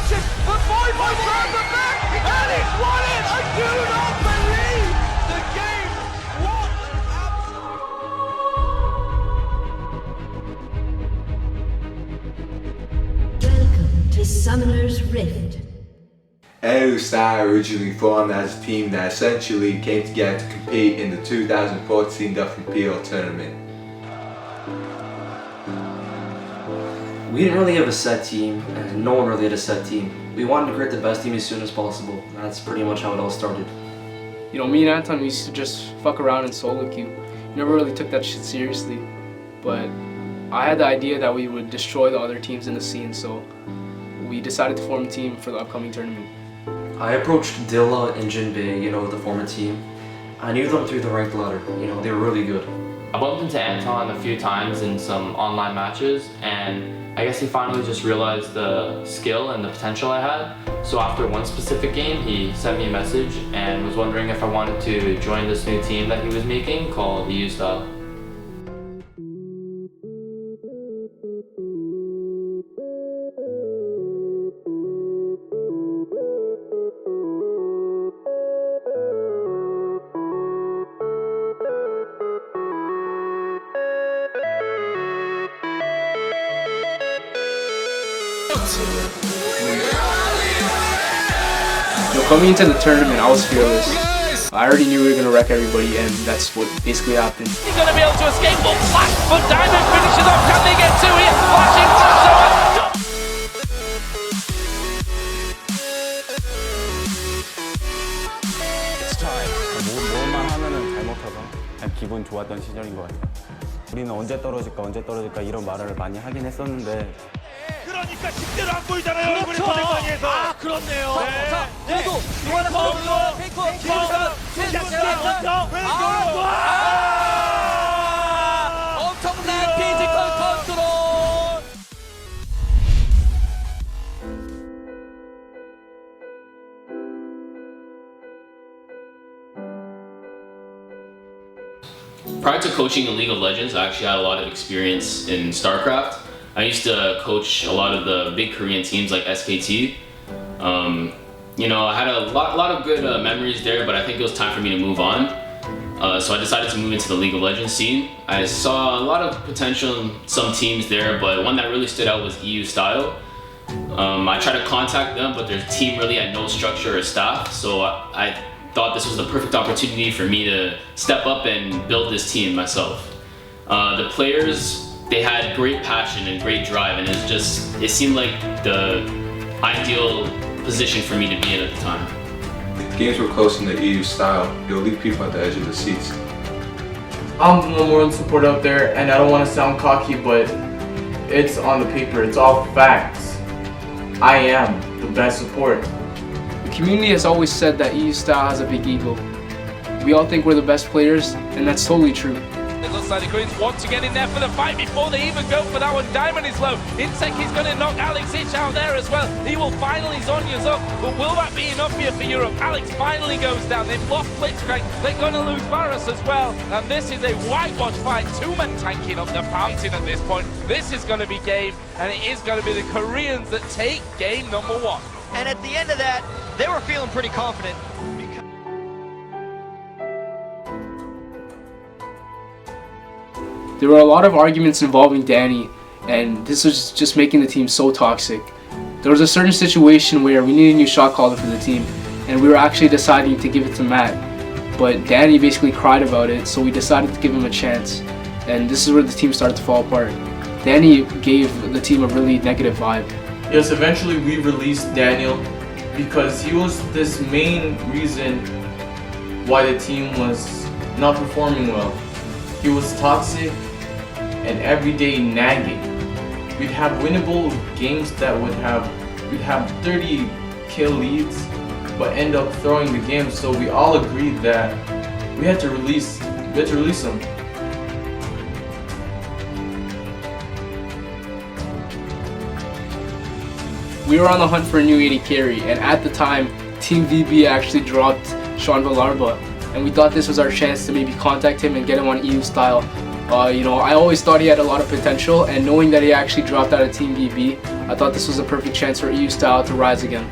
position. The 5-point grabs the back, and he's won it. I do not believe the game. What an Welcome to Summoner's Rift. EU Style originally formed as a team that essentially came together to compete in the 2014 WPL tournament. We didn't really have a set team, and no one really had a set team. We wanted to create the best team as soon as possible. That's pretty much how it all started. You know, me and Anton, we used to just fuck around in solo queue. Never really took that shit seriously, but I had the idea that we would destroy the other teams in the scene, so we decided to form a team for the upcoming tournament. I approached Dilla and Jinbei, the former team. I knew them through the ranked ladder. They were really good. I bumped into Anton a few times in some online matches, and I guess he finally just realized the skill and the potential I had. So after one specific game, he sent me a message and was wondering if I wanted to join this new team that he was making called EU Style. Coming into the tournament, I was fearless. I already knew we were going to wreck everybody, and that's what basically happened. He's going to be able to escape, but Flash, but Diamond finishes off. Can they get two here? Flashing crossover. It's time. 뭐만 하면은 잘못하서 그냥 기분 좋았던 시절인 것 같아요. 우리는 언제 떨어질까 이런 말을 많이 하긴 했었는데 그러니까 실제로 안 보이잖아요. 얼굴이 포대광에서. 아, 그렇네요. 자, 그래도 이완한 선수가 페이커 기회가 엄청난 피지컬 컨트롤. Prior to coaching in League of Legends, I actually had a lot of experience in StarCraft. I used to coach a lot of the big Korean teams like SKT. I had a lot of good memories there, but I think it was time for me to move on. So I decided to move into the League of Legends scene. I saw a lot of potential in some teams there, but one that really stood out was EU Style. I tried to contact them, but their team really had no structure or staff, so I thought this was the perfect opportunity for me to step up and build this team myself. The players, they had great passion and great drive, and it seemed like the ideal position for me to be in at the time. If the games were close in the EU Style, it would leave people at the edge of the seats. I'm the number one support out there, and I don't want to sound cocky, but it's on the paper. It's all facts. I am the best support. The community has always said that EU Style has a big ego. We all think we're the best players, and that's totally true. It looks like the Koreans want to get in there for the fight before they even go for that one. Diamond is low. Insec is going to knock Alex Ich out there as well. He will finally Zonya's up, but will that be enough here for Europe? Alex finally goes down. They've lost Blitzcrank. They're going to lose Varus as well. And this is a whitewash fight. Two men tanking up the fountain at this point. This is going to be game, and it is going to be the Koreans that take game number one. And at the end of that, they were feeling pretty confident. There were a lot of arguments involving Danny, and this was just making the team so toxic. There was a certain situation where we needed a new shot caller for the team, and we were actually deciding to give it to Matt. But Danny basically cried about it, so we decided to give him a chance. And this is where the team started to fall apart. Danny gave the team a really negative vibe. Yes, eventually we released Daniel because he was this main reason why the team was not performing well. He was toxic and everyday nagging. We'd have winnable games that we'd have 30 kill leads, but end up throwing the game. So we all agreed that we had to release him. We were on the hunt for a new AD carry, and at the time, Team VB actually dropped Sean Villarba, and we thought this was our chance to maybe contact him and get him on EU Style. I always thought he had a lot of potential, and knowing that he actually dropped out of Team BB, I thought this was a perfect chance for EU Style to rise again.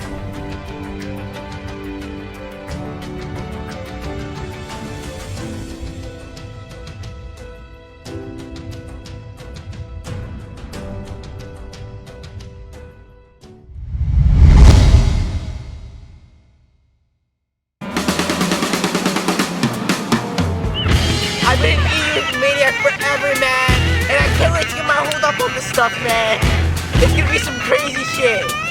I've been eating Maniac forever, man, and I can't wait to get my hold up on this stuff, man. It's gonna be some crazy shit.